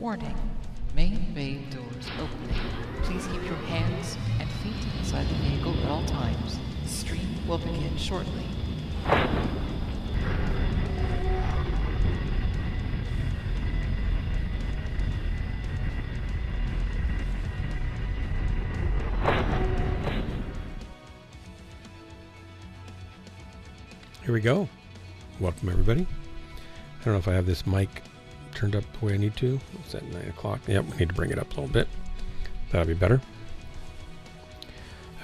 Warning. Main bay doors opening. Please keep your hands and feet inside the vehicle at all times. Stream will begin shortly. Here we go. Welcome, everybody. I don't know if I have this mic turned up the way I need to. It's at 9 o'clock. Yep, we need to bring it up a little bit. That'll be better.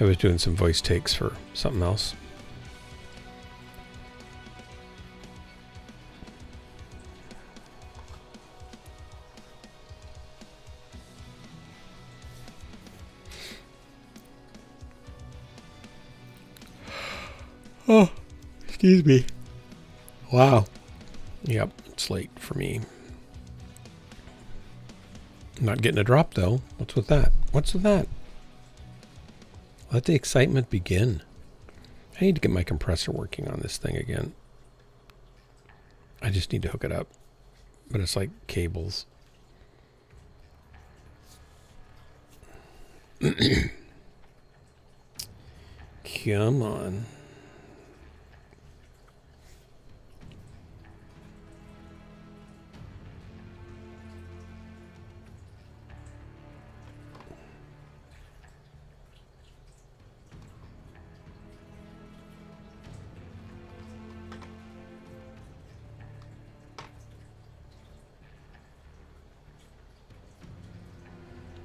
I was doing some voice takes for something else. Oh, excuse me. Wow. Yep, it's late for me. Not getting a drop, though. What's with that? What's with that? Let the excitement begin. I need to get my compressor working on this thing again. I just need to hook it up. But it's like cables. Come on.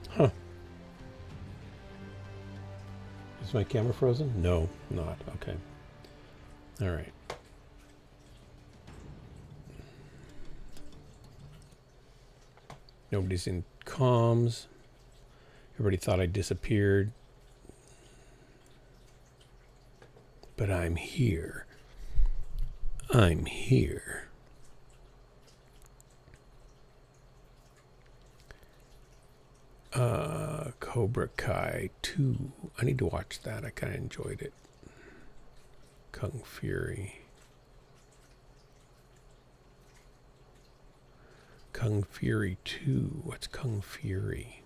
Huh. Is my camera frozen? No, not. Okay. All right. Nobody's in comms. Everybody thought I disappeared. But I'm here. I'm here. Cobra Kai 2. I need to watch that. I kind of enjoyed it. Kung Fury. Kung Fury 2. What's Kung Fury?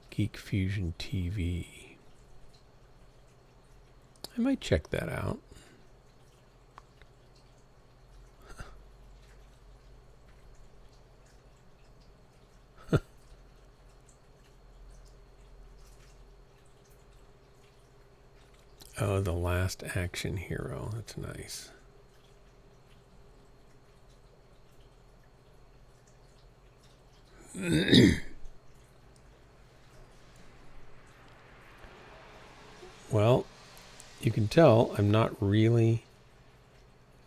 Geek Fusion TV. I might check that out. Oh, The Last Action Hero. That's nice. Well, you can tell I'm not really...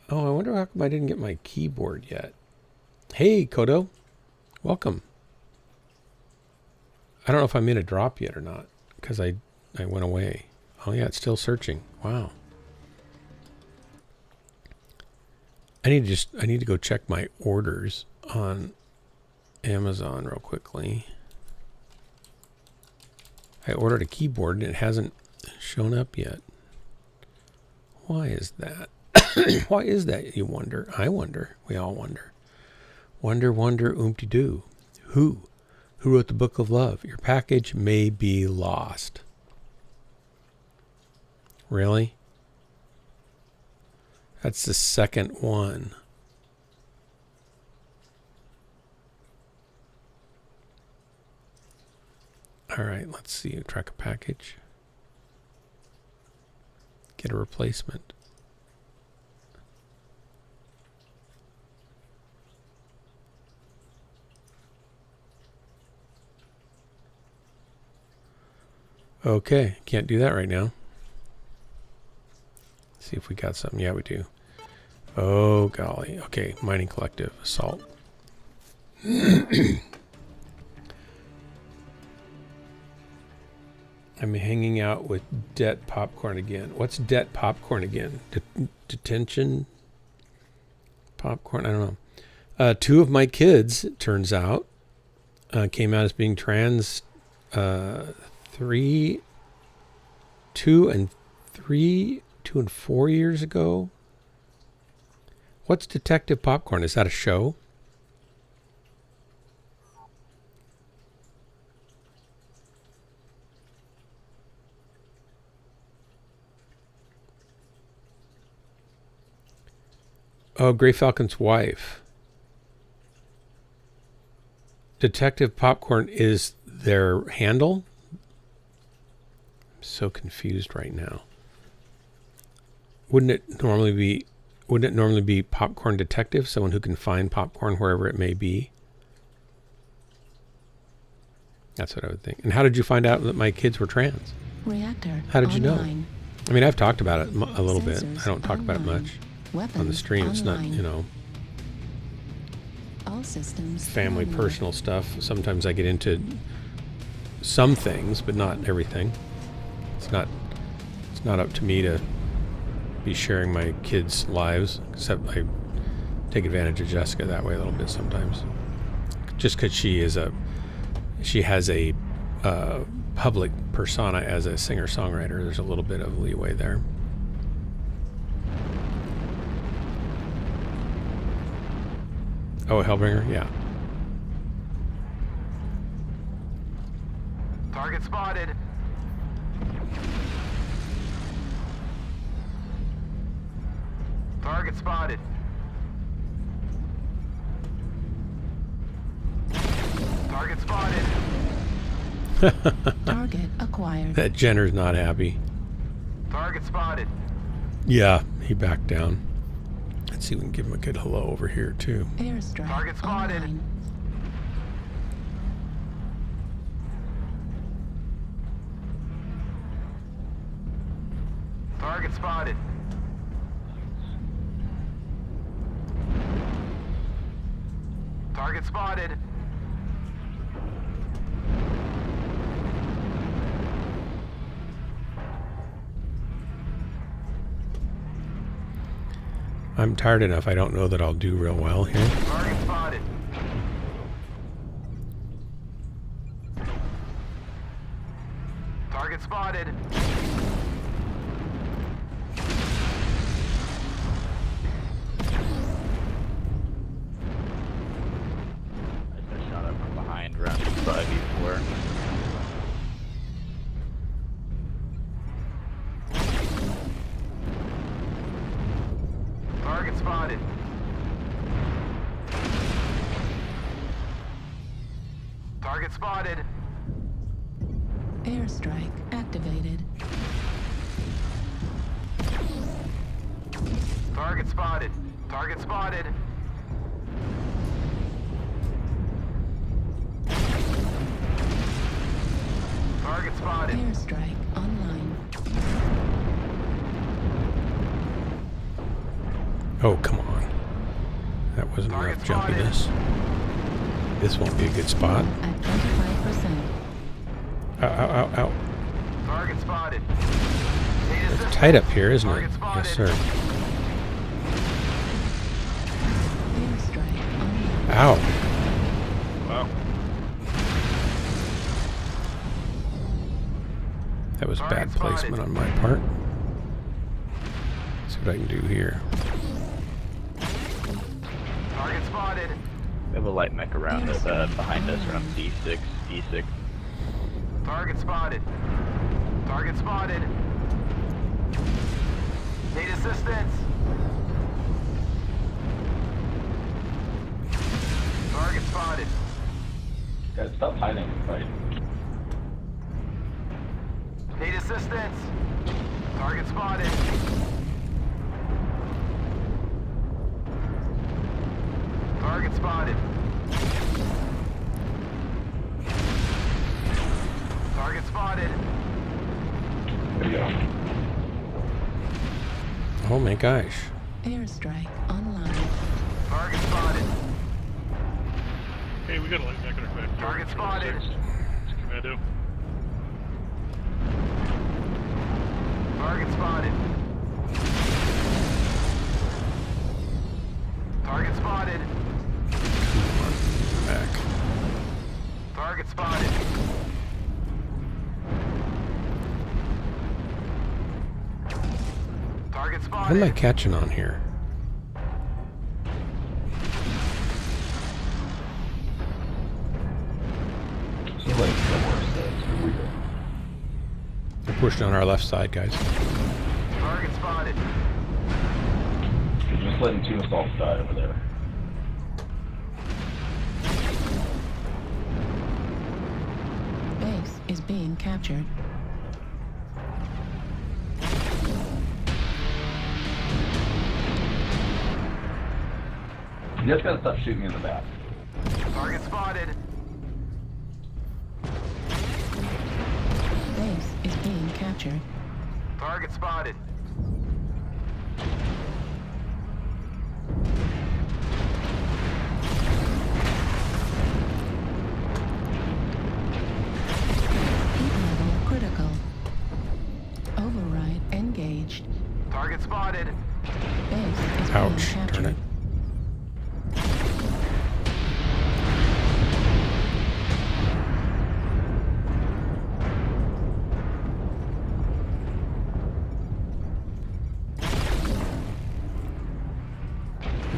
Oh, I wonder how come I didn't get my keyboard yet. Hey, Kodo. Welcome. I don't know if I'm in a drop yet or not, because I went away. Oh yeah, it's still searching. Wow. I need to go check my orders on Amazon real quickly. I ordered a keyboard and it hasn't shown up yet. Why is that? Why is that, you wonder? I wonder. We all wonder. Wonder, oompty-doo. Who wrote the Book of Love? Your package may be lost. Really? That's the second one. All right, let's see. Track a package. Get a replacement. Okay, can't do that right now. See if we got something. Yeah, we do. Oh, golly. Okay, Mining Collective. Assault. I'm hanging out with Det Popcorn again. What's Det Popcorn again? Detention Popcorn? I don't know. Two of my kids, it turns out, came out as being trans 2 and 4 years ago. What's Detective Popcorn? Is that a show? Oh, Gray Falcon's wife. Detective Popcorn is their handle? I'm so confused right now. Wouldn't it normally be Popcorn Detective, someone who can find popcorn wherever it may be? That's what I would think. And how did you find out that my kids were trans? Reactor. How did you know? Online. I mean, I've talked about it a little bit. Sensors I don't talk about it online. much Weapons on the stream. It's not, online. you know, All systems family, online. personal stuff. Sometimes I get into some things, but not everything. It's not up to me to be sharing my kids' lives, except I take advantage of Jessica that way a little bit sometimes. Just because she has a public persona as a singer-songwriter, there's a little bit of leeway there. Oh, Hellbringer? Yeah. Target spotted. Target spotted. Target spotted. Target acquired. That Jenner's not happy. Target spotted. Yeah, he backed down. Let's see if we can give him a good hello over here, too. Airstrike Target spotted. online. Target spotted. Target spotted. I'm tired enough. I don't know that I'll do real well here. Target spotted. Target spotted. I just shot up from behind around 5v4. Target spotted. Target spotted. Airstrike activated. Target spotted. Target spotted. Target spotted. Airstrike online. Oh, come on. That wasn't enough jumpiness. This won't be a good spot. At 25%. Ow, ow, ow, ow. Target spotted. It's tight up here, isn't it? Yes, sir. Airstrike online. Ow. Wow. That was Target bad spotted. placement on my part. Let's see what I can do here. Target spotted. We have a light mech around us, behind us, around D6, E6. Target spotted. Target spotted. Need assistance. Target spotted. Guys, stop hiding, right? Need assistance. Target spotted. Target spotted. Target spotted. Here we go. Oh my gosh. Airstrike online. Target spotted. Hey, we got a light back in our back. Target spotted. It's commando. Target spotted. Target spotted. Back. Target spotted. Target What am I spotted. catching on here? Seems like somewhere says weird. They're pushing on our left side, guys. Target spotted. Could you just letting 2 assaults die over there. Base is being captured. You just gotta stop shooting in the back. Target spotted. Base is being captured. Target spotted. Heat level critical. Override engaged. Target spotted. Base is Ouch, being darn captured. it.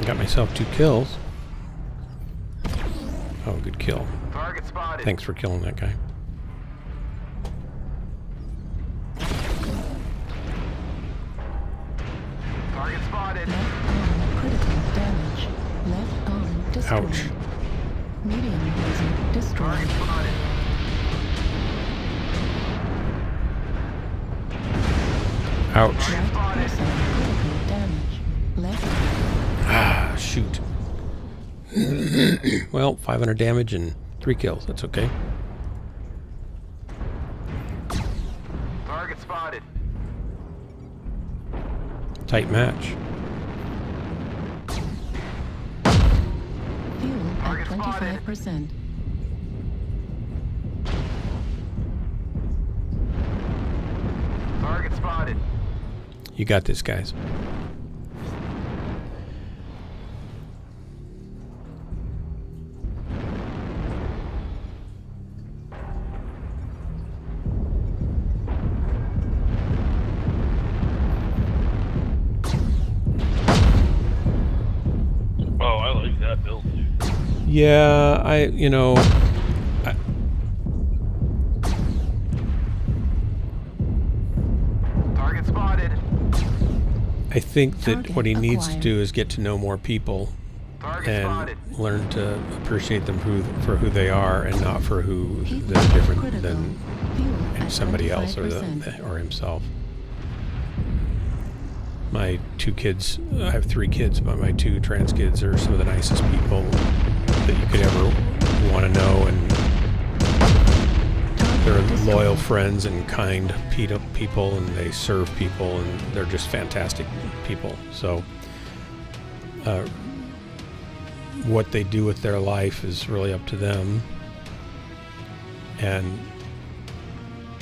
Got myself 2 kills. Oh, good kill. Target spotted. Thanks for killing that guy. Target spotted. Left arm critical damage. Left arm destroyed. Ouch. Medium laser destroyed. Target spotted. Ouch. Right torso critical damage. Left Ah, shoot. Well, 500 damage and 3 kills. That's okay. Target spotted. Tight match. fuel at Target spotted. 25%. Target spotted. You got this, guys. Oh, I like that build, dude. Yeah, I Target spotted. I think that Target what he needs to acquired. do is get to know more people Target and spotted. learn to appreciate them for who they are and not for who Heat they're level different critical. than Fuel at somebody else 25%. or himself. My 2 kids, I have 3 kids, but my 2 trans kids are some of the nicest people that you could ever want to know, and they're loyal friends and kind people, and they serve people, and they're just fantastic people. So what they do with their life is really up to them, and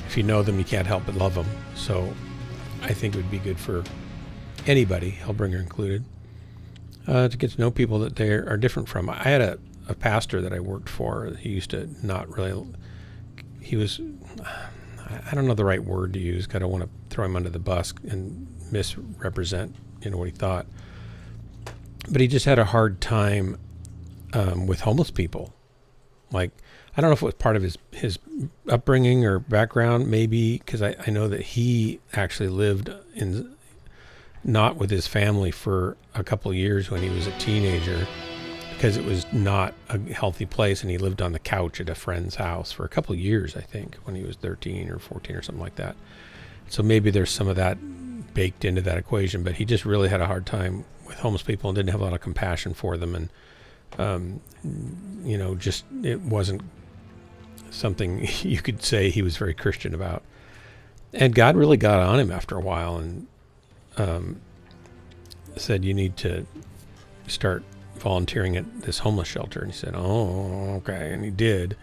if you know them, you can't help but love them. So I think it would be good for anybody, Hellbringer included, to get to know people that they are different from. I had a pastor that I worked for. He used to not really, he was, I don't know the right word to use. I don't want to throw him under the bus and misrepresent, what he thought. But he just had a hard time with homeless people. Like, I don't know if it was part of his upbringing or background, maybe, because I know that he actually lived not with his family for a couple of years when he was a teenager, because it was not a healthy place, and he lived on the couch at a friend's house for a couple of years, I think, when he was 13 or 14 or something like that. So maybe there's some of that baked into that equation, but he just really had a hard time with homeless people and didn't have a lot of compassion for them, and just it wasn't something you could say he was very Christian about. And God really got on him after a while and said, you need to start volunteering at this homeless shelter. And he said, oh, okay. And he did.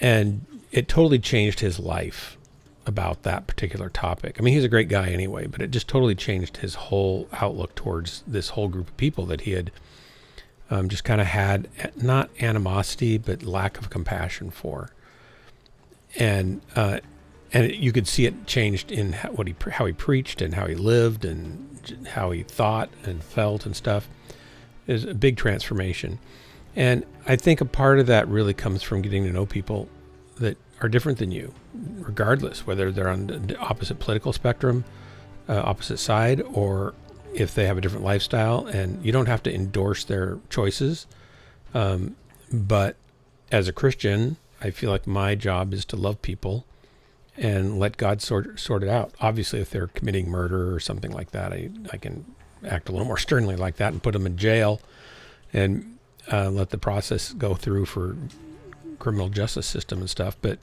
And it totally changed his life about that particular topic. I mean, he's a great guy anyway, but it just totally changed his whole outlook towards this whole group of people that he had just kind of had not animosity, but lack of compassion for. And you could see it changed in how he preached and how he lived and how he thought and felt and stuff. It was a big transformation. And I think a part of that really comes from getting to know people that are different than you, regardless whether they're on the opposite political spectrum, opposite side, or if they have a different lifestyle, and you don't have to endorse their choices. But as a Christian, I feel like my job is to love people and let God sort it out. Obviously, if they're committing murder or something like that, I can act a little more sternly like that and put them in jail and let the process go through for criminal justice system and stuff. But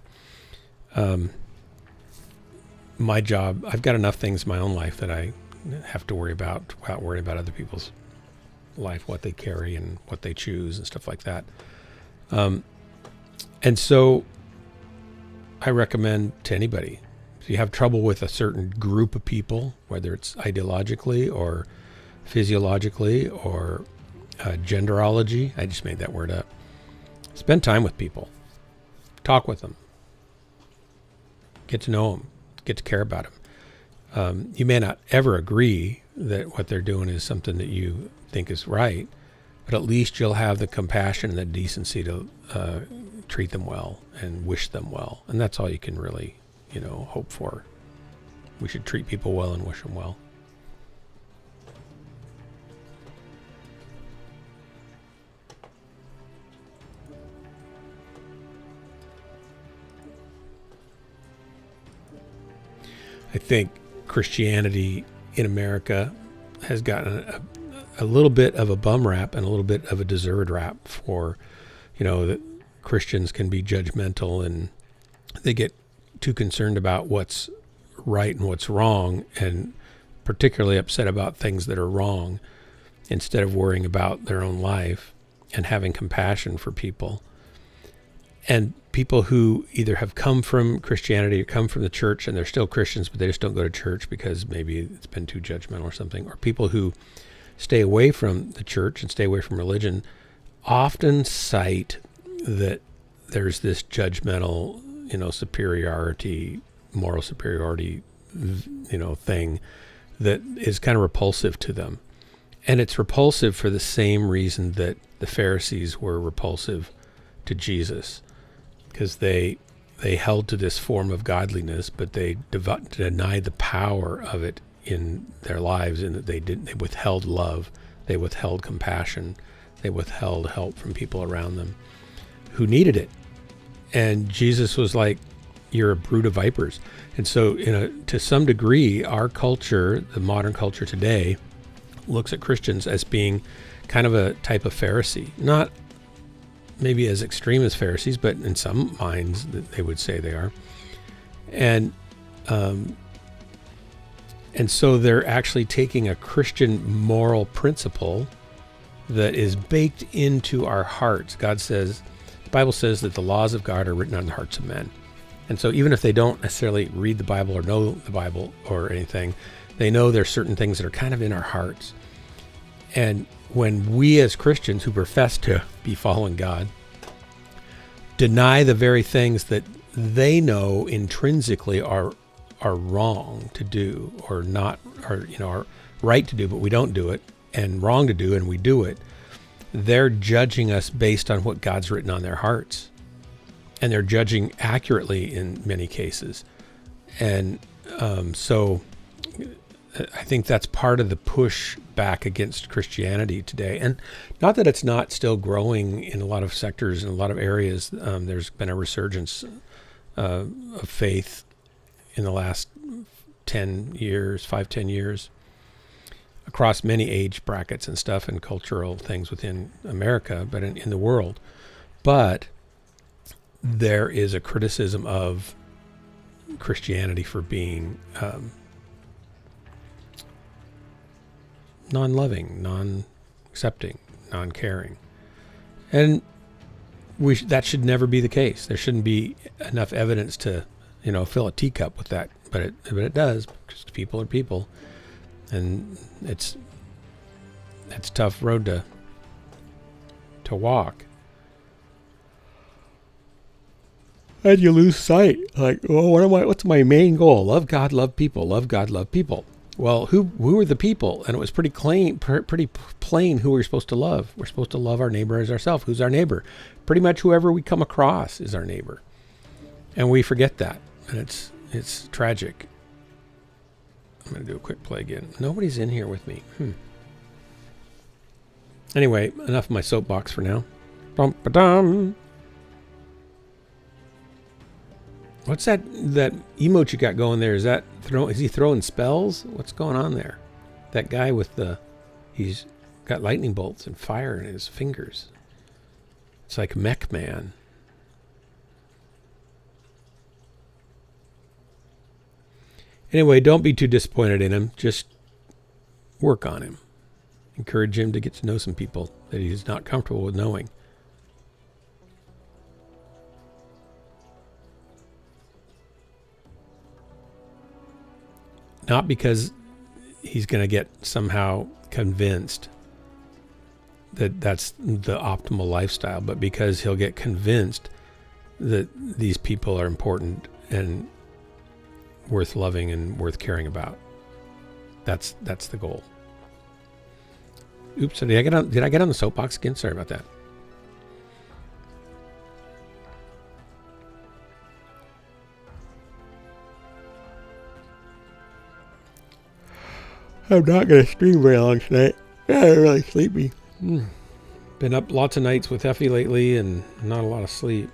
my job, I've got enough things in my own life that I have to worry about without worrying about other people's life, what they carry and what they choose and stuff like that. And so I recommend to anybody, if you have trouble with a certain group of people, whether it's ideologically or physiologically or genderology, I just made that word up, spend time with people, talk with them, get to know them, get to care about them. You may not ever agree that what they're doing is something that you think is right, but at least you'll have the compassion and the decency to treat them well and wish them well. And that's all you can really, hope for. We should treat people well and wish them well. I think Christianity in America has gotten a little bit of a bum rap and a little bit of a deserved rap for, that Christians can be judgmental and they get too concerned about what's right and what's wrong, and particularly upset about things that are wrong instead of worrying about their own life and having compassion for people. And people who either have come from Christianity or come from the church and they're still Christians, but they just don't go to church because maybe it's been too judgmental or something, or people who stay away from the church and stay away from religion, often cite that there's this judgmental, superiority, moral superiority, thing that is kind of repulsive to them. And it's repulsive for the same reason that the Pharisees were repulsive to Jesus, because they held to this form of godliness, but they denied the power of it in their lives, in that they withheld love, they withheld compassion, they withheld help from people around them who needed it. And Jesus was like, you're a brood of vipers. And so to some degree, our culture, the modern culture today, looks at Christians as being kind of a type of Pharisee. Not maybe as extreme as Pharisees, but in some minds they would say they are. And so they're actually taking a Christian moral principle that is baked into our hearts. The Bible says that the laws of God are written on the hearts of men. And so even if they don't necessarily read the Bible or know the Bible or anything, they know there's certain things that are kind of in our hearts. And when we as Christians who profess to be following God deny the very things that they know intrinsically are wrong to do, or not, or are right to do, but we don't do it, and wrong to do and we do it, they're judging us based on what God's written on their hearts. And they're judging accurately in many cases. And so I think that's part of the push back against Christianity today. And not that it's not still growing in a lot of sectors, in a lot of areas. There's been a resurgence of faith in the last 10 years, 5-10 years, across many age brackets and stuff and cultural things within America, but in the world. But there is a criticism of Christianity for being non-loving, non-accepting, non-caring. And that should never be the case. There shouldn't be enough evidence to, fill a teacup with that. But it does, because people are people. And it's a tough road to walk. And you lose sight. Like, what's my main goal? Love God, love people. Love God, love people. Well, who are the people? And it was pretty plain who we're supposed to love. We're supposed to love our neighbor as ourselves. Who's our neighbor? Pretty much whoever we come across is our neighbor. And we forget that. And it's tragic. I'm going to do a quick play again. Nobody's in here with me. Anyway, enough of my soapbox for now. Bum-ba-dum. What's that emote you got going there? Is he throwing spells? What's going on there? That guy with he's got lightning bolts and fire in his fingers. It's like Mech Man. Anyway, don't be too disappointed in him. Just work on him. Encourage him to get to know some people that he's not comfortable with knowing. Not because he's going to get somehow convinced that that's the optimal lifestyle, but because he'll get convinced that these people are important and worth loving and worth caring about. That's the goal. Oops, did I get on the soapbox again? Sorry about that. I'm not going to stream very long tonight. I'm really sleepy. Been up lots of nights with Effie lately and not a lot of sleep.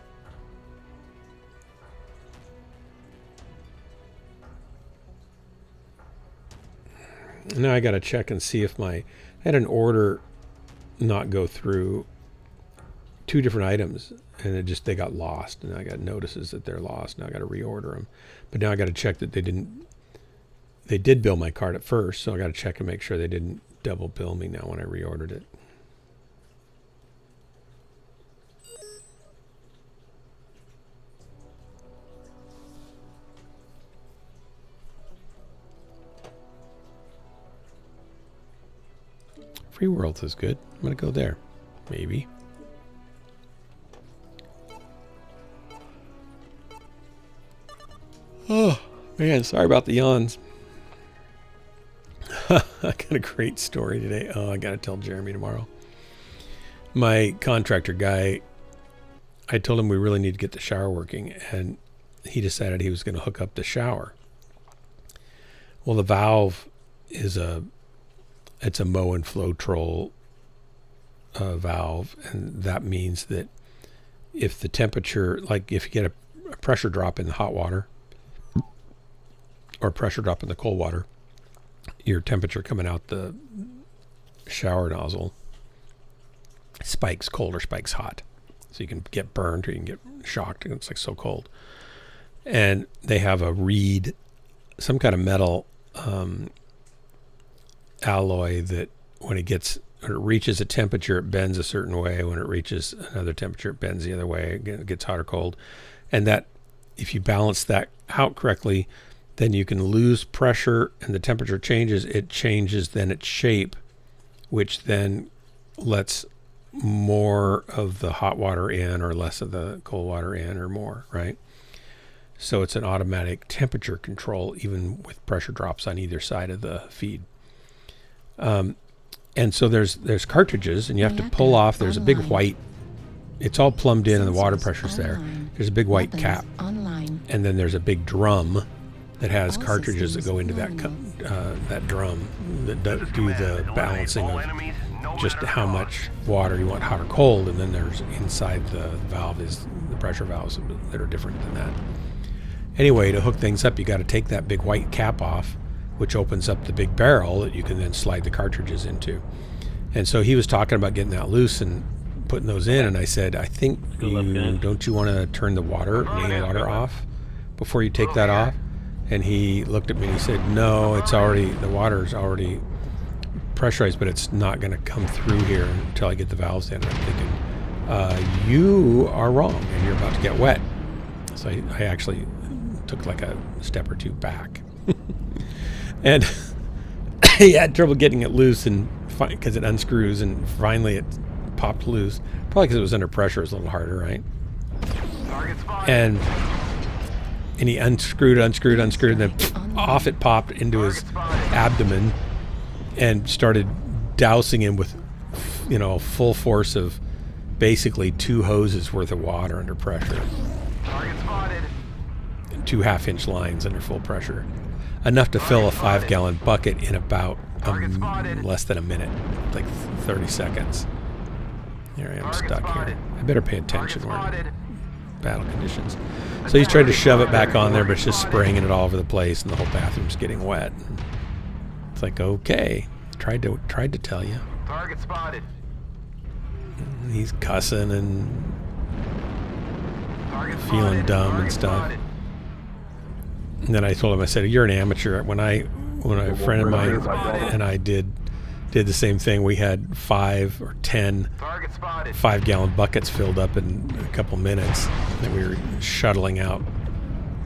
Now I got to check and see if I had an order not go through 2 different items and they got lost, and I got notices that they're lost. Now I got to reorder them. But now I got to check that they did bill my card at first, so I got to check and make sure they didn't double bill me now when I reordered it. Free Worlds is good. I'm going to go there. Maybe. Oh, man. Sorry about the yawns. I got a great story today. Oh, I got to tell Jeremy tomorrow. My contractor guy, I told him we really need to get the shower working, and he decided he was going to hook up the shower. Well, the valve is it's a Mow and Flow Troll valve, and that means that if the temperature, like if you get a pressure drop in the hot water or pressure drop in the cold water, your temperature coming out the shower nozzle spikes cold or spikes hot. So you can get burned or you can get shocked, and it's like so cold. And they have a reed, some kind of metal alloy that when it reaches a temperature, it bends a certain way. When it reaches another temperature, it bends the other way. Again, it gets hot or cold. And that, if you balance that out correctly, then you can lose pressure and the temperature changes. It changes then its shape, which then lets more of the hot water in or less of the cold water in or more, right? So it's an automatic temperature control, even with pressure drops on either side of the feed. And so there's cartridges, and you have to pull off. There's a big white. It's all plumbed in, and the water pressure's there. There's a big white cap, and then there's a big drum that has cartridges that go into that drum that do the balancing of just how much water you want, hot or cold. And then there's inside the valve is the pressure valves that are different than that. Anyway, to hook things up, you got to take that big white cap off, which opens up the big barrel that you can then slide the cartridges into. And so he was talking about getting that loose and putting those in, and I said, I think don't you want to turn the main water off before you take that off? And he looked at me and he said, no, the water's already pressurized, but it's not going to come through here until I get the valves in. And I'm thinking, you are wrong, and you're about to get wet. So I actually took like a step or two back. And he had trouble getting it loose, and because it unscrews, and finally it popped loose. Probably because it was under pressure, it was a little harder, right? And he unscrewed, and then off it popped into his abdomen and started dousing him with, full force of basically 2 hoses worth of water under pressure. Target spotted. 2 half-inch lines under full pressure. Enough to fill a 5-gallon bucket in about less than a minute, like 30 seconds. Here I am stuck here. I better pay attention when we're in battle conditions. So he's tried to shove it back on there, but it's just spraying it all over the place, and the whole bathroom's getting wet. It's like, okay, tried to tell you. Target spotted. He's cussing and Target feeling spotted. dumb and Target stuff. spotted. And then I told him, I said, "You're an amateur." When a friend of mine and I did the same thing, we had 5 or 10 Target spotted. 5-gallon buckets filled up in a couple minutes, and we were shuttling out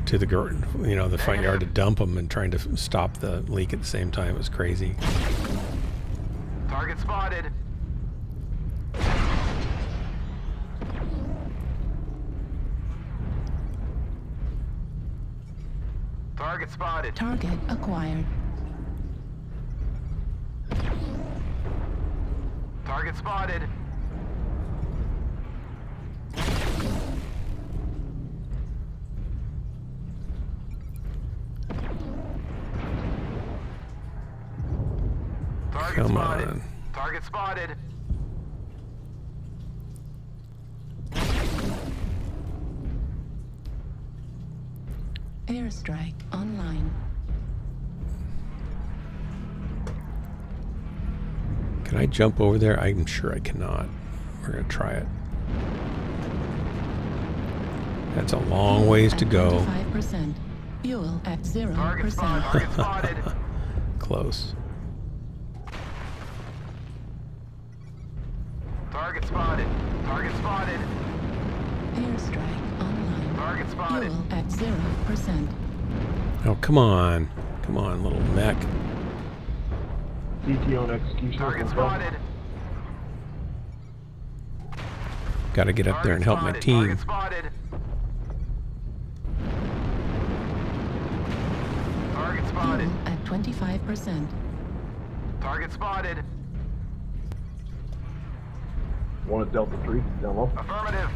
to the the front yard to dump them and trying to stop the leak at the same time. It was crazy. Target spotted. Target spotted. Target acquired. Target spotted. Target Come spotted. on. Target spotted. Airstrike online. Can I jump over there? I'm sure I cannot. We're going to try it. That's a long ways to go. 25%. Fuel at 0%. Target spotted. Target spotted. Close. Target spotted. Target spotted. Airstrike online. Target spotted. Fuel at 0%. Oh, come on. Come on, little mech. CT on execution. Target spotted. Got to get up there and help my team. Target spotted. Target spotted. Fuel at 25%. Target spotted. One at Delta 3, down low. Affirmative.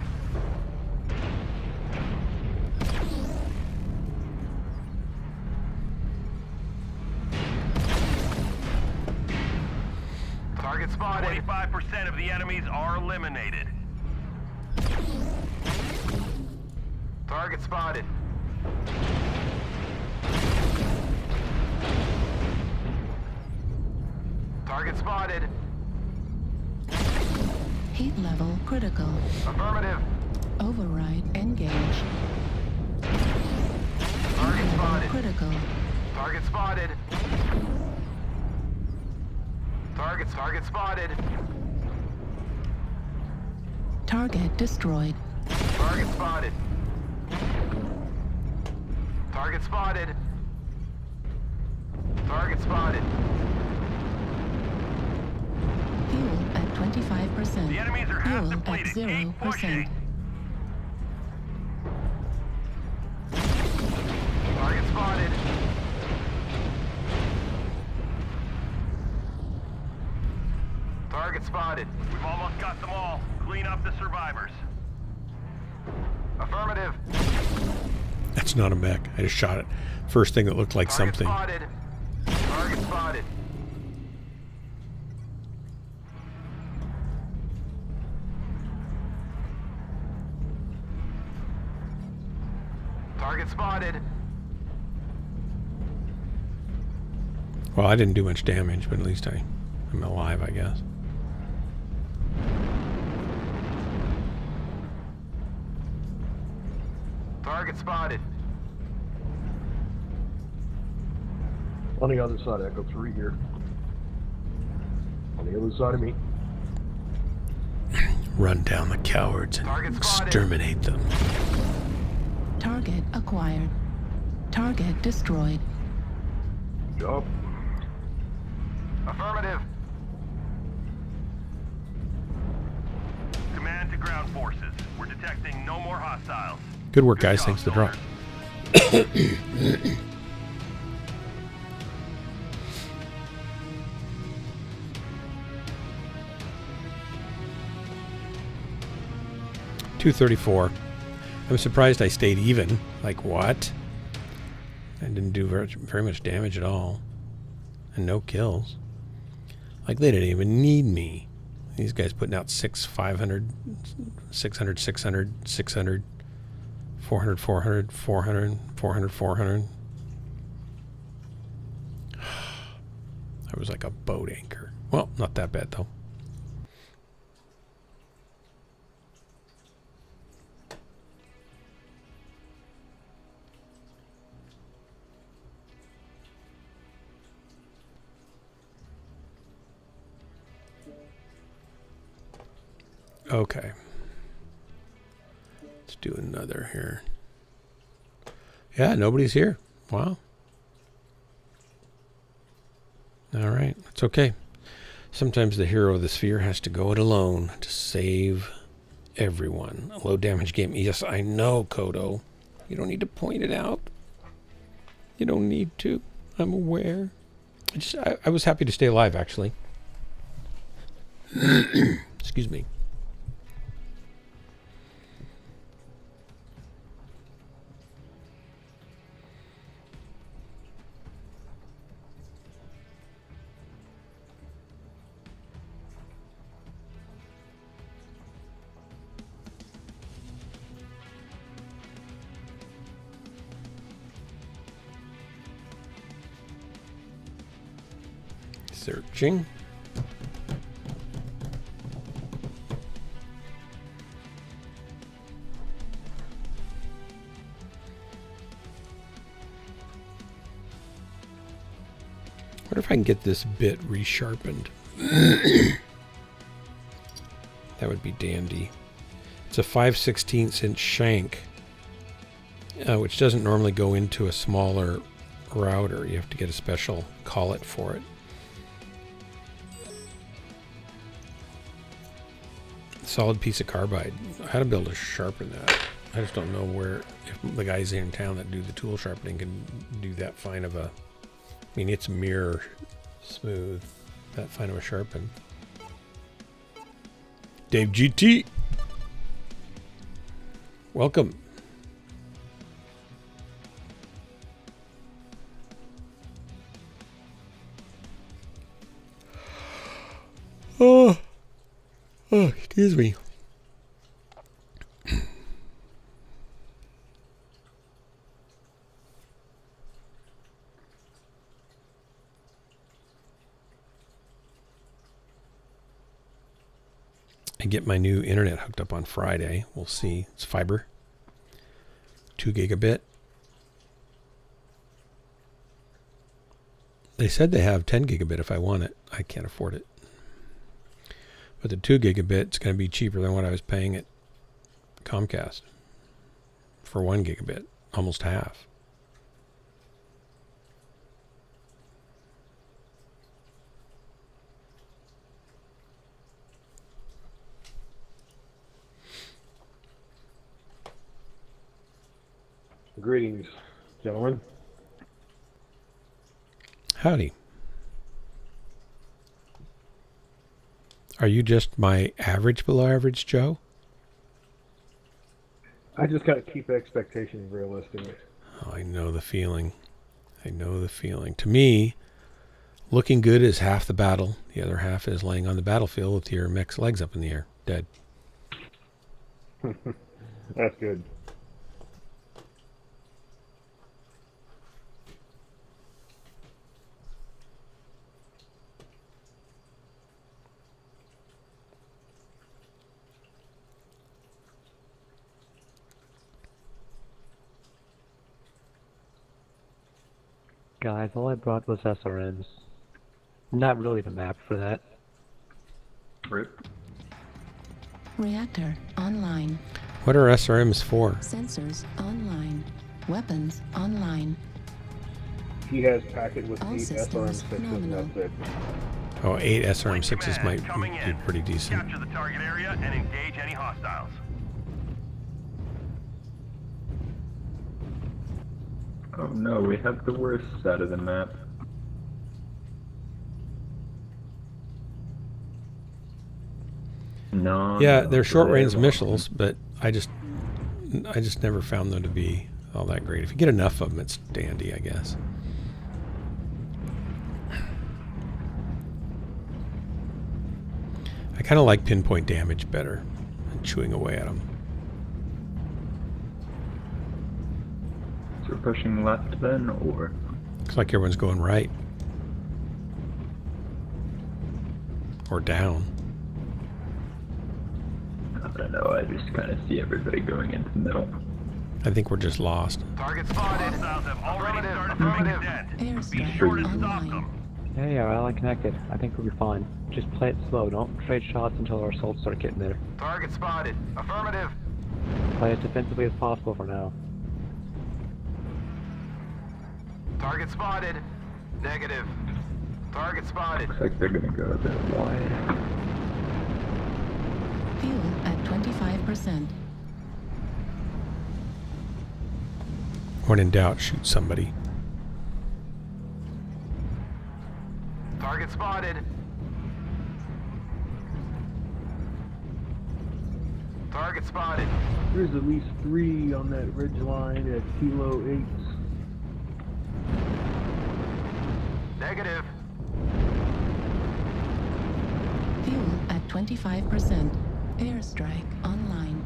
Target spotted. 25% of the enemies are eliminated. Target spotted. Target spotted. Heat level critical. Affirmative. Override engage. Target Level spotted. critical. Target spotted. Target spotted. Target destroyed. Target spotted. Target spotted. Target spotted. Fuel at 25%. The enemies are half Fuel at depleted. Keep 0%. pushing. Target spotted. Target spotted. We've almost got them all. Clean up the survivors. Affirmative. That's not a mech. I just shot it. First thing that looked like Target something. spotted. Target spotted. Target spotted. Well, I didn't do much damage, but at least I'm alive, I guess. Target spotted. On the other side, Echo 3 here. On the other side of me. Run down the cowards and Target spotted. exterminate them. Target acquired. Target destroyed. Good job. Affirmative. Command to ground forces. We're detecting no more hostiles. Good work, Good guys. job, Thanks for the drop. soldier. 234. I'm surprised I stayed even. Like, what? I didn't do very much damage at all. And no kills. Like, they didn't even need me. These guys putting out 500, 600, 600, 600, 400, 400, 400, 400, 400. I was like a boat anchor. Well, not that bad, though. Okay. Let's do another here. Yeah, nobody's here. Wow. All right. It's okay. Sometimes the hero of the sphere has to go it alone to save everyone. A low damage game. Yes, I know, Kodo. You don't need to point it out. You don't need to. I'm aware. I was happy to stay alive, actually. Excuse me. Searching. Wonder if I can get this bit resharpened. That would be dandy. It's a 5/16 inch shank, which doesn't normally go into a smaller router. You have to get a special collet for it. Solid piece of carbide. How to be able to sharpen that. I just don't know where, if the guys in town that do the tool sharpening can do that fine of a, I mean, it's mirror smooth, that fine of a sharpen. Dave GT, welcome. Oh, excuse me. I get my new internet hooked up on Friday. We'll see. It's fiber. 2 gigabit. They said they have 10 gigabit if I want it. I can't afford it. But the 2 gigabit is going to be cheaper than what I was paying at Comcast for 1 gigabit, almost half. Greetings, gentlemen. Howdy. Are you just my average below average Joe? I just got to keep expectations realistic. Oh, I know the feeling. I know the feeling. To me, looking good is half the battle. The other half is laying on the battlefield with your mech's legs up in the air, dead. That's good. Guys, all I brought was SRMs. Not really the map for that. Rip. Reactor online. What are SRMs for? Sensors online. Weapons online. He has packet with All 8 systems SRM6s, and nominal. that's it. Oh, 8 SRM6s Command, might coming be in. pretty decent. Capture the target area and engage any hostiles. Oh no, we have the worst side of the map. No. Yeah, no, they're short-range they're missiles, but I just I just never found them to be all that great. If you get enough of them, it's dandy, I guess. I kind of like pinpoint damage better than chewing away at them. So we're pushing left then, or? Looks like everyone's going right. Or down. I don't know, I just kind of see everybody going into the middle. I think we're just lost. Target spotted. Hostiles have already started Affirmative. making dent. Be Airstrike sure to stop online. them. Yeah, yeah, well, I connected. I think we'll be fine. Just play it slow. Don't trade shots until our assaults start getting there. Target spotted. Affirmative. Play as defensively as possible for now. Target spotted. Negative. Target spotted. Looks like they're gonna go a bit wide. Fuel at 25%. When in doubt, shoot somebody. Target spotted. Target spotted. There's at least 3 on that ridge line at Kilo 8. Negative. Fuel at 25%. Airstrike online.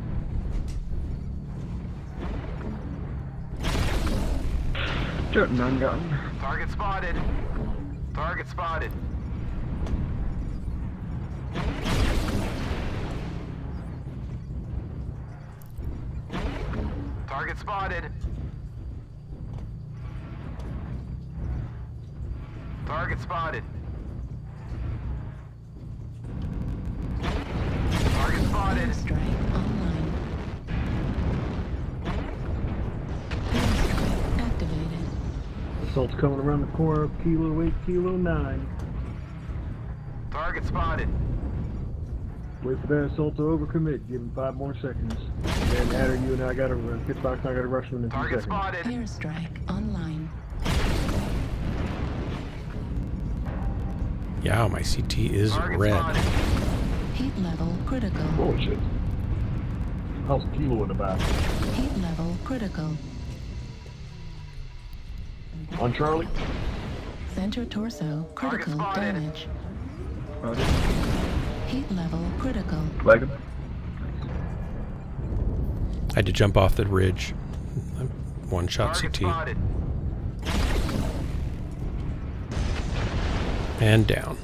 Shooting on gun. Target spotted. Target spotted. Target spotted. Target spotted. Target spotted. Airstrike online. Airstrike activated. Assault's coming around the corner of Kilo 8, Kilo 9. Target spotted. Wait for that assault to overcommit. Give him 5 more seconds. And Adder, you and I gotta Pitchbox and I gotta rush him in 2 Target seconds. spotted. Airstrike online. Yeah, my CT is Target red. spotted. Heat level critical. Holy shit. How's Kilo in the back? Heat level critical. On Charlie? Center torso critical spotted. damage. Oh, Heat level critical. flag him. I had to jump off the ridge. One shot Target CT. spotted. And down.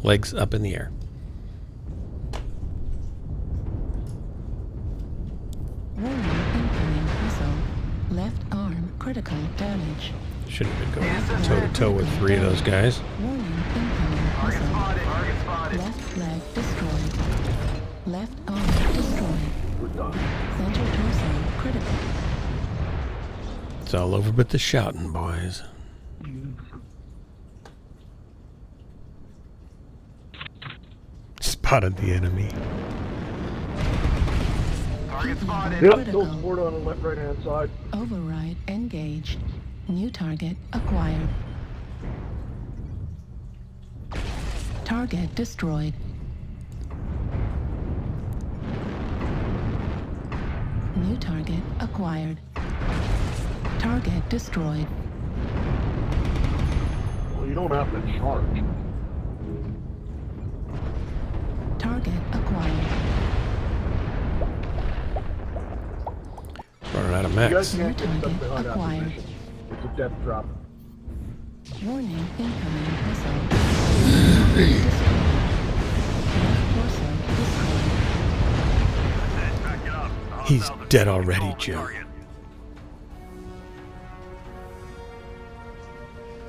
Legs up in the air. Warning incoming missile. Left arm critical damage. Shouldn't have been going toe to toe with 3 of those guys. Warning incoming Target missile. spotted. Target spotted. Left leg destroyed. Left arm destroyed. We're done. Center torso critical. It's all over but the shouting, boys. Spotted the enemy. Target spotted. Yep, Critical. no support on the left right hand side. Override engaged. New target acquired. Target destroyed. New target acquired. Target destroyed. Well, you don't have to charge. Target acquired. Running out of You guys mechs. can't get stuck Target behind acquired. opposition. It's a death drop. Warning incoming missile. Destroyed. Left torso destroyed. Said, back it up. The He's hostiles are dead taking already, control of the Jim. target.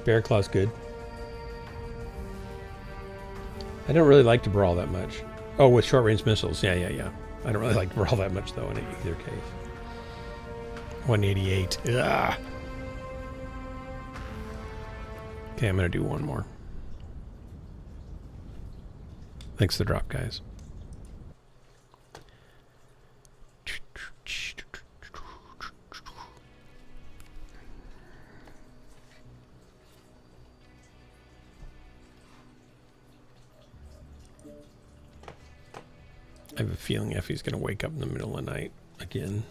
Bear Claw's good. I don't really like to brawl that much. Oh, with short range missiles. Yeah. I don't really like to brawl that much, though, in either case. 188. Ugh. Okay, I'm going to do one more. Thanks for the drop, guys. I have a feeling Effie's going to wake up in the middle of the night again.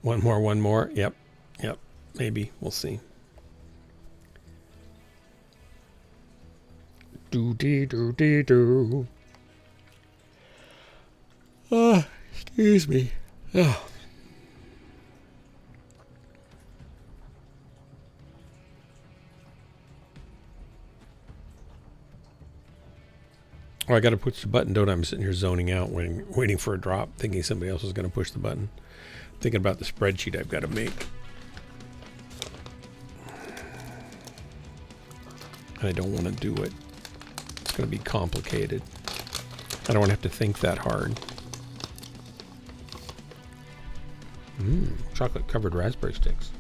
One more. Yep. Maybe. We'll see. Do. Oh, excuse me. Oh. Oh, I got to push the button, don't I? I'm sitting here zoning out, waiting for a drop, thinking somebody else is going to push the button. Thinking about the spreadsheet I've got to make. And I don't want to do it. It's going to be complicated. I don't want to have to think that hard. Chocolate covered raspberry sticks.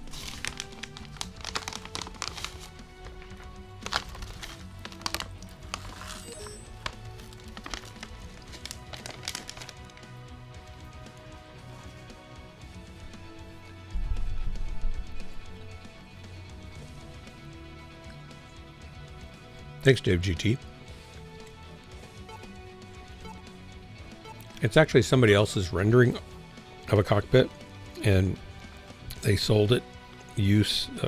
Thanks, Dave GT. It's actually somebody else's rendering of a cockpit, and they sold it.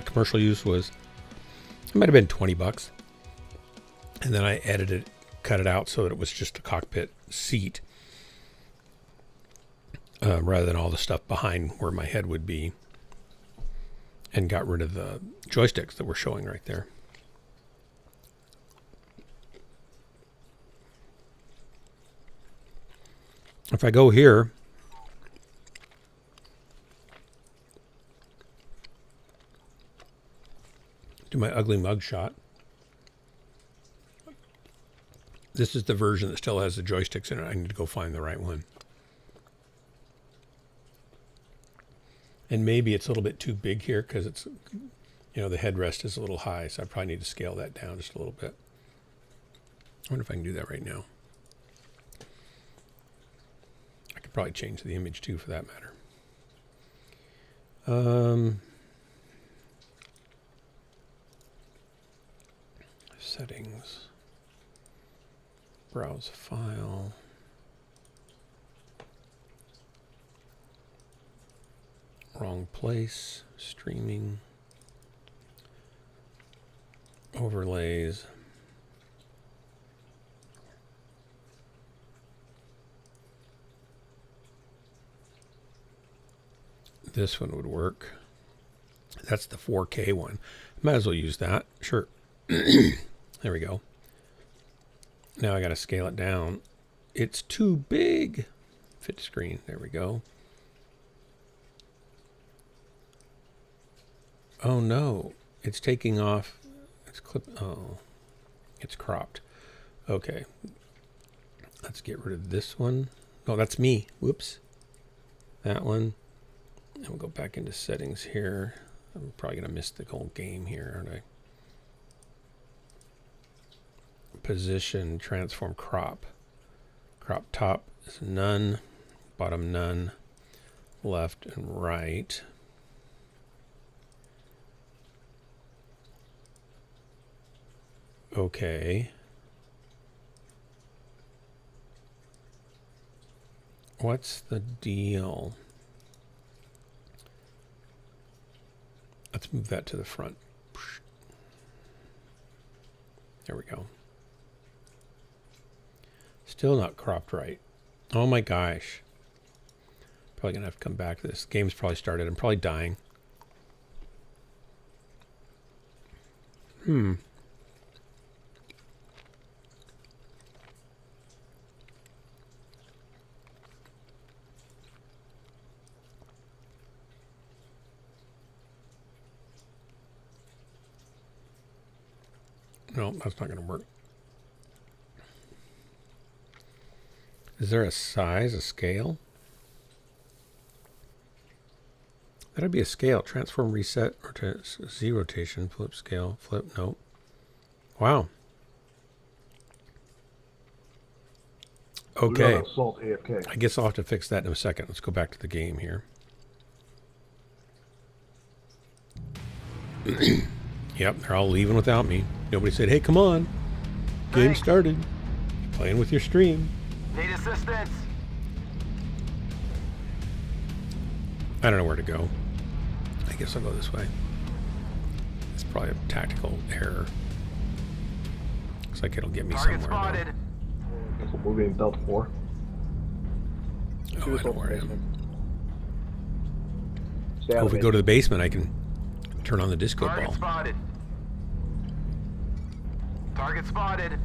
Commercial use was, it might have been $20. And then I edited, cut it out so that it was just a cockpit seat, rather than all the stuff behind where my head would be, and got rid of the joysticks that were showing right there. If I go here, do my ugly mug shot. This is the version that still has the joysticks in it. I need to go find the right one. And maybe it's a little bit too big here because it's, you know, the headrest is a little high, so I probably need to scale that down just a little bit. I wonder if I can do that right now. Probably change the image too, for that matter. Settings, browse file, wrong place, streaming, overlays. This one would work. That's the 4K one. Might as well use that. Sure. There we go. Now I got to scale it down. It's too big. Fit screen. There we go. Oh no. It's taking off. It's oh. It's cropped. Okay. Let's get rid of this one. Oh, that's me. Whoops. That one. And we'll go back into settings here. I'm probably going to miss the whole game here, aren't I? Position, transform, crop. Crop top is none. Bottom none. Left and right. Okay. What's the deal? Let's move that to the front. There we go. Still not cropped right. Oh my gosh. Probably gonna have to come back to this. Game's probably started. I'm probably dying. No, that's not going to work. Is there a size, a scale? That'd be a scale. Transform, reset, Z rotation, flip, scale, flip. Nope. Wow. Okay. Assault AFK. I guess I'll have to fix that in a second. Let's go back to the game here. Yep, they're all leaving without me. Nobody said, hey, come on. Game Thanks. started. Playing with your stream. Need assistance. I don't know where to go. I guess I'll go this way. It's probably a tactical error. Looks like it'll get me Target somewhere. spotted. Guess we'll move in Delta 4. Though. Oh, I know where I am. Stay out Oh, of if we it. go to the basement, I can turn on the disco Target ball. spotted. Target spotted.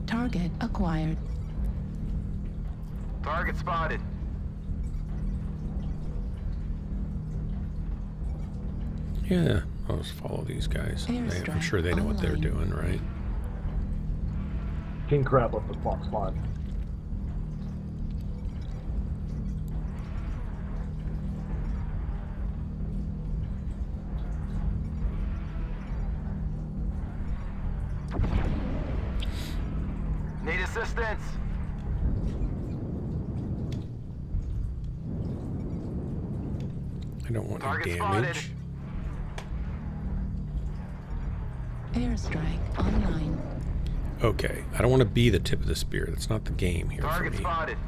Target acquired. Target spotted. Yeah, I'll just follow these guys. I'm Airstrike sure they know what they're online. doing, right? King Crab left the Fox 5. Need assistance. I don't want any Target damage. Airstrike online. Okay, I don't want to be the tip of the spear. That's not the game here for Target me. spotted.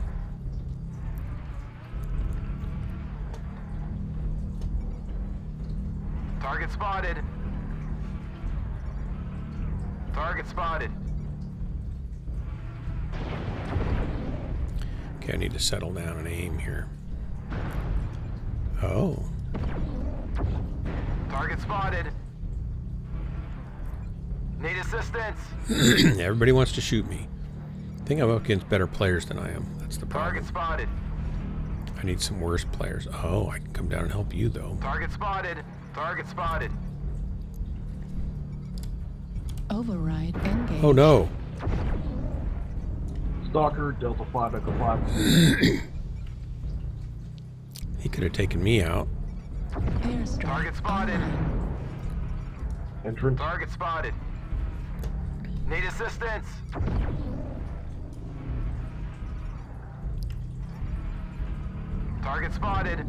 Target spotted. Target spotted. Okay, I need to settle down and aim here. Oh, Target spotted. Need assistance. everybody wants to shoot me. I think I'm up against better players than I am. That's the problem. Target spotted. I need some worse players. Oh, I can come down and help you, though. Target spotted. Target spotted. Override engaged. Oh, no. Stalker, Delta 5, Echo 5. He could have taken me out. Airstrike Target spotted. online. Entrance. Target spotted. Need assistance. Target spotted.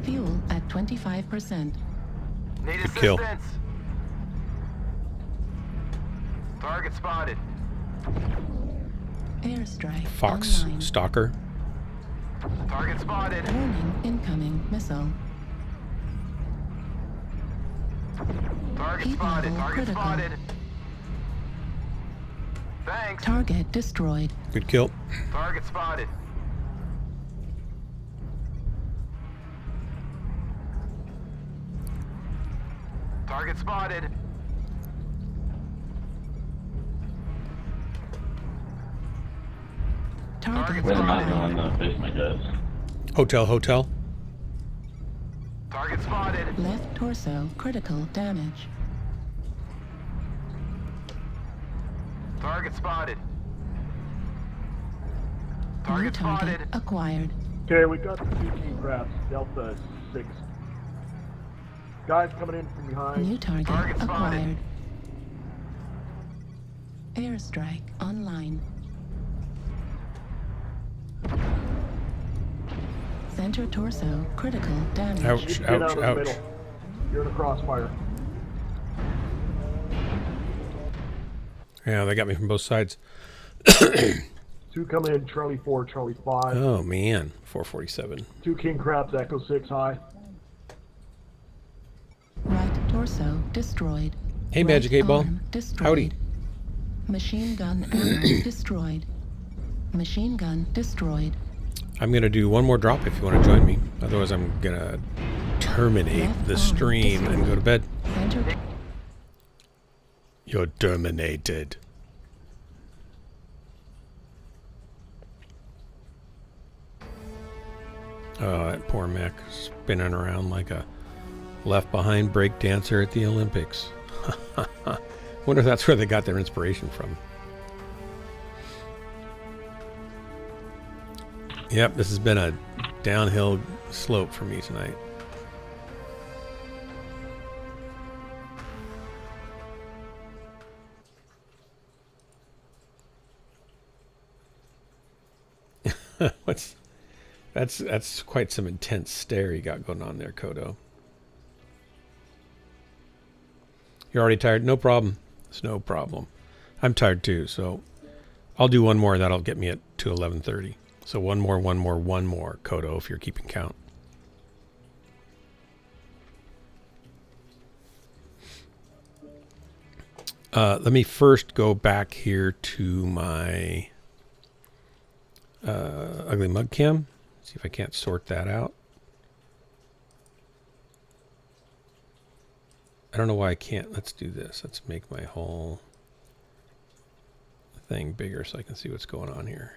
Fuel at 25%. Need Good kill. assistance. Target spotted. Airstrike Fox, online. Stalker. Target spotted. Warning, incoming missile. Target Heat spotted. level Target critical. spotted. Thanks. Target destroyed. Good kill. Target spotted. Target spotted. Target Where am I acquired. the basement goes. Hotel, hotel. Target spotted. Left torso critical damage. Target spotted. New Target target spotted. acquired. Okay, we got the 2 King Crabs, Delta 6. Guys coming in from behind. New target Target spotted. acquired. Airstrike online. Center torso critical damage. Ouch, Get out ouch, of the ouch. middle. You're in a crossfire. Yeah, they got me from both sides. 2 coming in, Charlie 4, Charlie 5. Oh, man. 447. 2 King Crabs, Echo 6 high. Right torso destroyed. Hey, Right Magic 8 Ball. arm destroyed. Howdy. Machine gun ammo destroyed. Machine gun destroyed. I'm going to do one more drop if you want to join me. Otherwise, I'm going to terminate Left the arm stream and go to bed. Center You're terminated. Oh, that poor mech spinning around like a left behind break dancer at the Olympics. Wonder if that's where they got their inspiration from. Yep, this has been a downhill slope for me tonight. That's quite some intense stare you got going on there, Kodo. You're already tired? No problem. It's no problem. I'm tired too, so I'll do one more. That'll get me to 11:30. So one more, Kodo, if you're keeping count. Let me first go back here to my ugly mug cam. See if I can't sort that out. I don't know why I can't. Let's do this. Let's make my whole thing bigger so I can see what's going on here.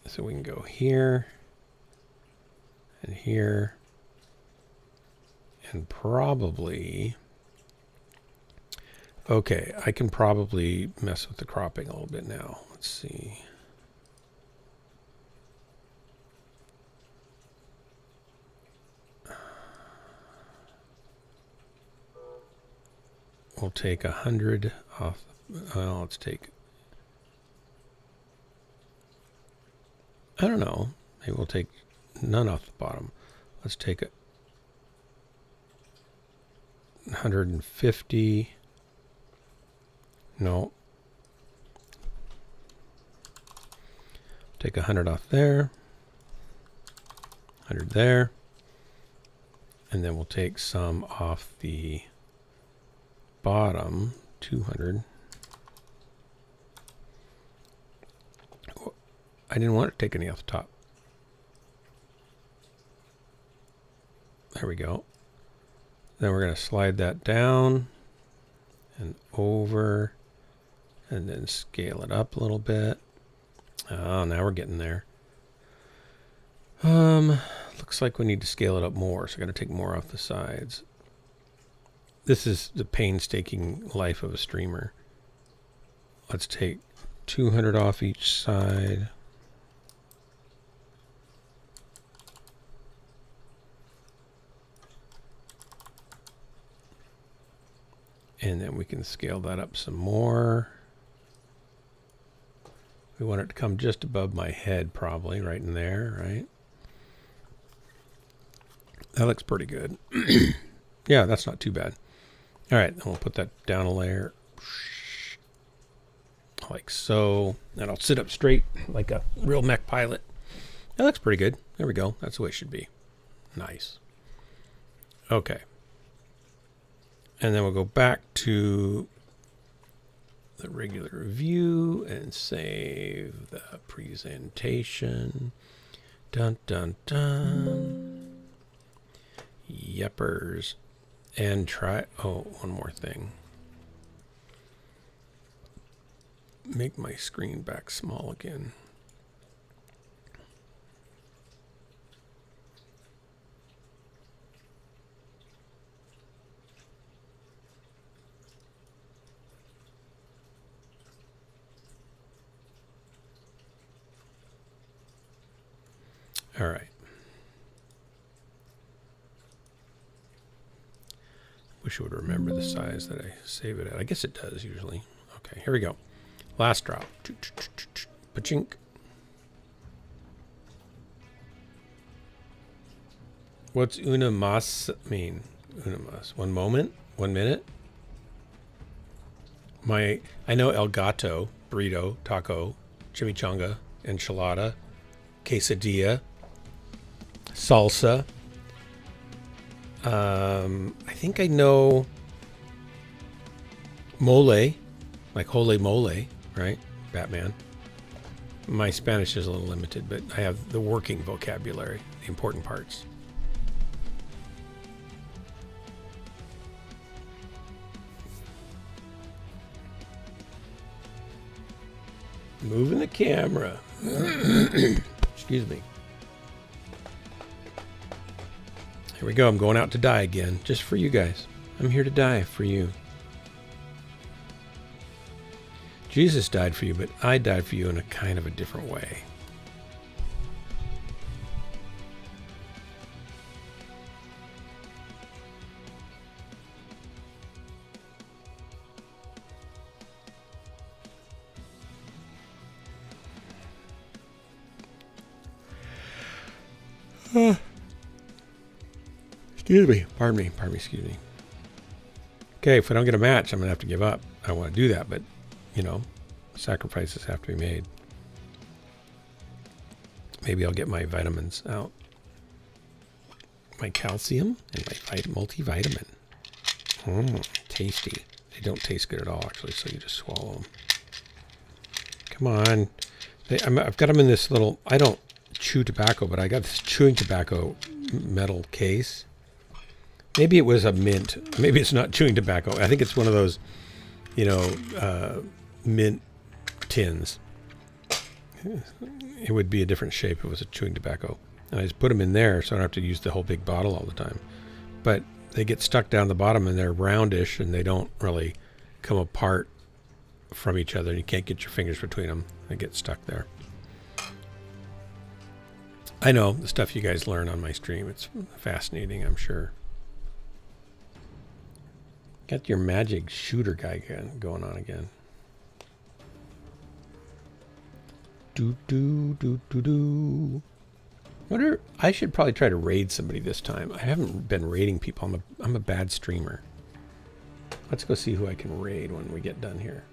So we can go here and here and probably, okay, I can probably mess with the cropping a little bit now. Let's see. We'll take 100 off. Well, let's take, I don't know. Maybe we'll take none off the bottom. Let's take 150. No. Take 100 off there. 100 there. And then we'll take some off the bottom. 200. I didn't want to take any off the top. There we go. Then we're going to slide that down and over and then scale it up a little bit. Oh, now we're getting there. Looks like we need to scale it up more, so I got to take more off the sides. This is the painstaking life of a streamer. Let's take 200 off each side. And then we can scale that up some more. We want it to come just above my head, probably, right in there, right? That looks pretty good. Yeah, that's not too bad. All right, then we'll put that down a layer. Like so. And I'll sit up straight like a real mech pilot. That looks pretty good. There we go. That's the way it should be. Nice. Okay. And then we'll go back to the regular view and save the presentation. Dun, dun, dun. Yeppers. And try, oh, one more thing. Make my screen back small again. All right. Wish I would remember the size that I save it at. I guess it does usually. Okay, here we go. Last drop. Pachink. What's una mas mean? Una mas. 1 moment? 1 minute? I know el gato, burrito, taco, chimichanga, enchilada, quesadilla, salsa. I think I know mole, like holy mole, right? Batman. My Spanish is a little limited, but I have the working vocabulary, the important parts. Moving the camera. Excuse me. Here we go. I'm going out to die again, just for you guys. I'm here to die for you. Jesus died for you, but I died for you in a kind of a different way. Excuse me. Pardon me. Excuse me. Okay, if I don't get a match, I'm going to have to give up. I want to do that, but, sacrifices have to be made. Maybe I'll get my vitamins out. My calcium and my multivitamin. Tasty. They don't taste good at all, actually, so you just swallow them. Come on. I've got them in this little... I don't chew tobacco, but I got this chewing tobacco metal case. Maybe it was a mint. Maybe it's not chewing tobacco. I think it's one of those, mint tins. It would be a different shape if it was a chewing tobacco. And I just put them in there so I don't have to use the whole big bottle all the time. But they get stuck down the bottom and they're roundish and they don't really come apart from each other. You can't get your fingers between them. They get stuck there. I know the stuff you guys learn on my stream. It's fascinating, I'm sure. Got your magic shooter guy going on again. Wonder, I should probably try to raid somebody this time. I haven't been raiding people. I'm a bad streamer. Let's go see who I can raid when we get done here.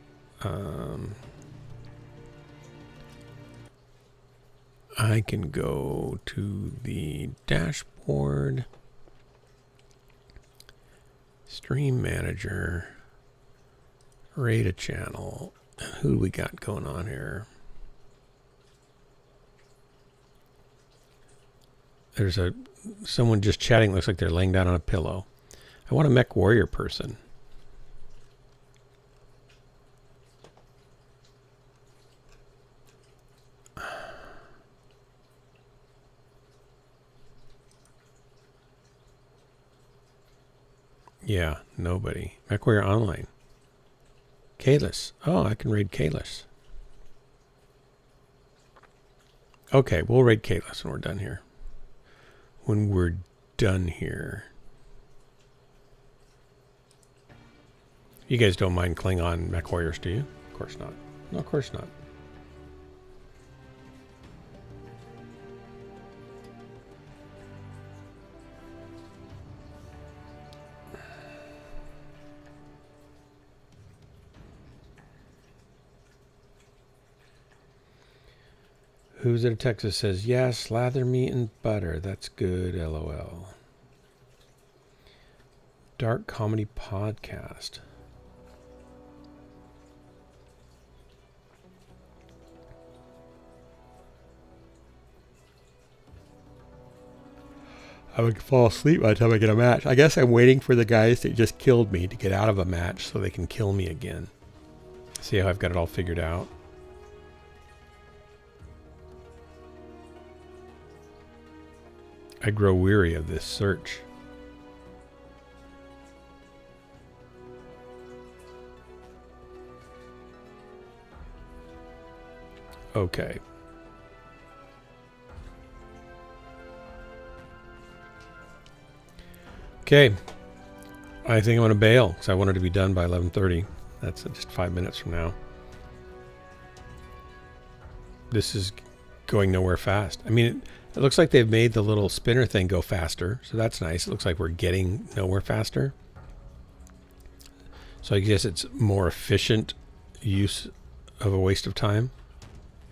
I can go to the dashboard. Stream manager. Raid a channel. Who do we got going on here? There's someone just chatting. Looks like they're laying down on a pillow. I want a MechWarrior person. Yeah, nobody. MechWarrior Online. Kalis. Oh, I can raid Kalis. Okay, we'll raid Kalis when we're done here. When we're done here. You guys don't mind Klingon MechWarriors, do you? Of course not. No, of course not. Who's at Texas says, yeah, slather me in butter. That's good, LOL. Dark comedy podcast. I would fall asleep by the time I get a match. I guess I'm waiting for the guys that just killed me to get out of a match so they can kill me again. See how I've got it all figured out? I grow weary of this search. Okay. Okay. I think I'm going to bail because I wanted to be done by 11:30. That's just 5 minutes from now. This is going nowhere fast. I mean, it looks like they've made the little spinner thing go faster, so that's nice. It looks like we're getting nowhere faster. So I guess it's more efficient use of a waste of time,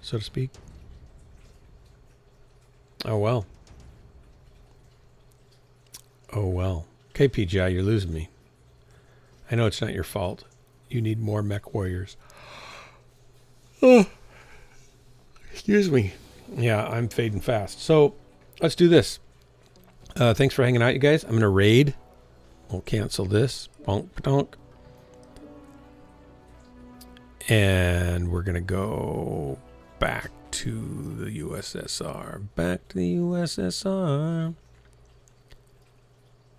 so to speak. Oh, well. Oh, well. Okay, PGI, you're losing me. I know it's not your fault. You need more MechWarriors. Oh, excuse me. Yeah, I'm fading fast. So let's do this. Thanks for hanging out, you guys. I'm going to raid. We'll cancel this. Bonk, donk. And we're going to go back to the USSR. Back to the USSR.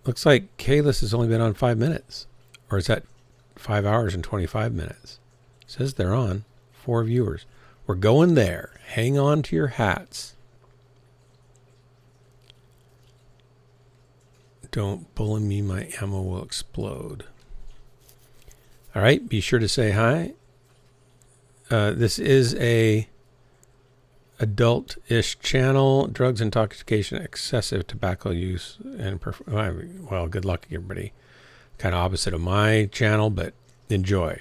Looks like Kalis has only been on 5 minutes. Or is that 5 hours and 25 minutes? It says they're on. 4 viewers. We're going there. Hang on to your hats. Don't bully me. My ammo will explode. All right. Be sure to say hi. This is a adult-ish channel. Drugs, intoxication, excessive tobacco use, and well, good luck, everybody. Kind of opposite of my channel, but enjoy.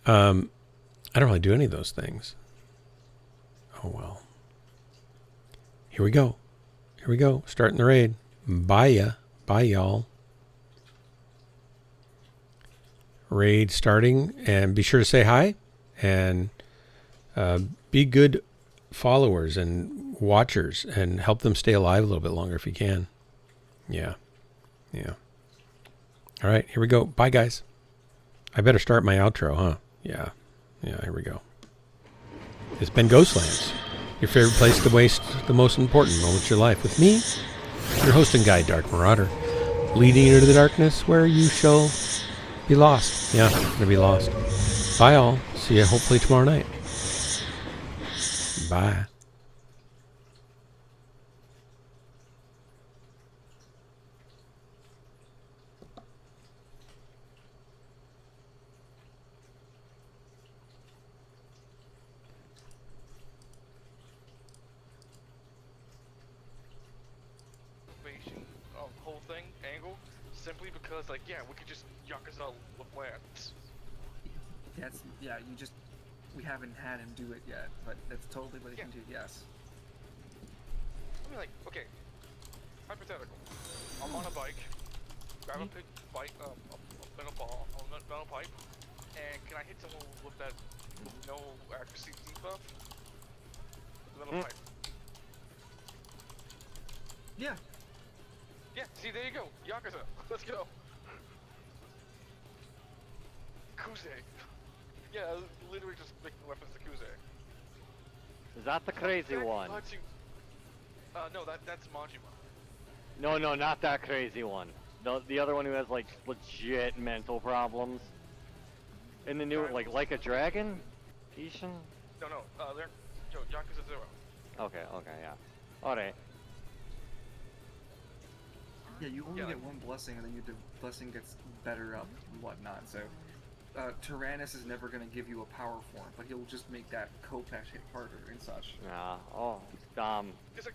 I don't really do any of those things. Oh well. Here we go. Here we go. Starting the raid. Bye ya. Bye y'all. Raid starting, and be sure to say hi and be good followers and watchers and help them stay alive a little bit longer if you can. Yeah. All right, here we go. Bye, guys. I better start my outro, huh? Yeah, here we go. It's been Ghostlands, your favorite place to waste the most important moments of your life with me, your host and guide, Dark Marauder, leading you into the darkness where you shall be lost. Yeah, you're gonna be lost. Bye, all. See you hopefully tomorrow night. Bye. Whole thing angle simply because, like, yeah, we could just Yakuza with lands. We haven't had him do it yet, but that's totally what he can do, yes. I mean, like, okay, hypothetical. I'm on a bike, grab a big bike, a metal ball, a metal pipe, and can I hit someone with that no accuracy debuff? The metal pipe. Yeah. Yeah, see, there you go. Yakuza. Let's go. Kuze. Yeah, literally just making weapons to Kuze. Is that the crazy one? No, that's Majima. No, not that crazy one. The other one who has, like, legit mental problems. In the new, like a dragon? Ishin? No, they're Yakuza 0. Okay, yeah. Alright. Yeah, you only get one blessing, and then the blessing gets better up and whatnot, so... Tyrannus is never going to give you a power form, but he'll just make that Kopesh hit harder and such. Yeah, Because, like,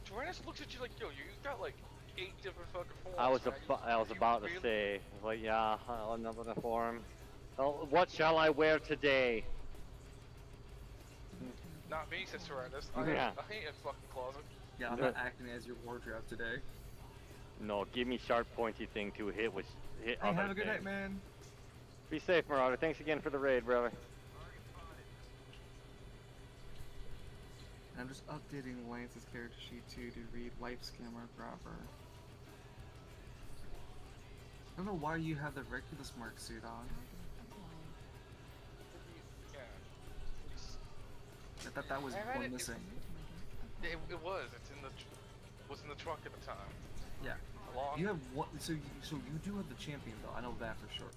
Tyrannus looks at you like, yo, you got, like, 8 different fucking forms. I was about to say, like, yeah, another form. Oh, what shall I wear today? Not me, says Tyrannus. I ain't a fucking closet. Yeah, I'm not acting as your wardrobe today. No, give me sharp, pointy thing to hit with hit. Hey, have a good night, man. Be safe, Marauder. Thanks again for the raid, brother. I'm just updating Lance's character sheet too to read wipe scammer proper. I don't know why you have the Reculus Mark suit on. I thought that was one missing. It was. Was in the truck at the time. Yeah. You have one. So you do have the champion though. I know that for sure.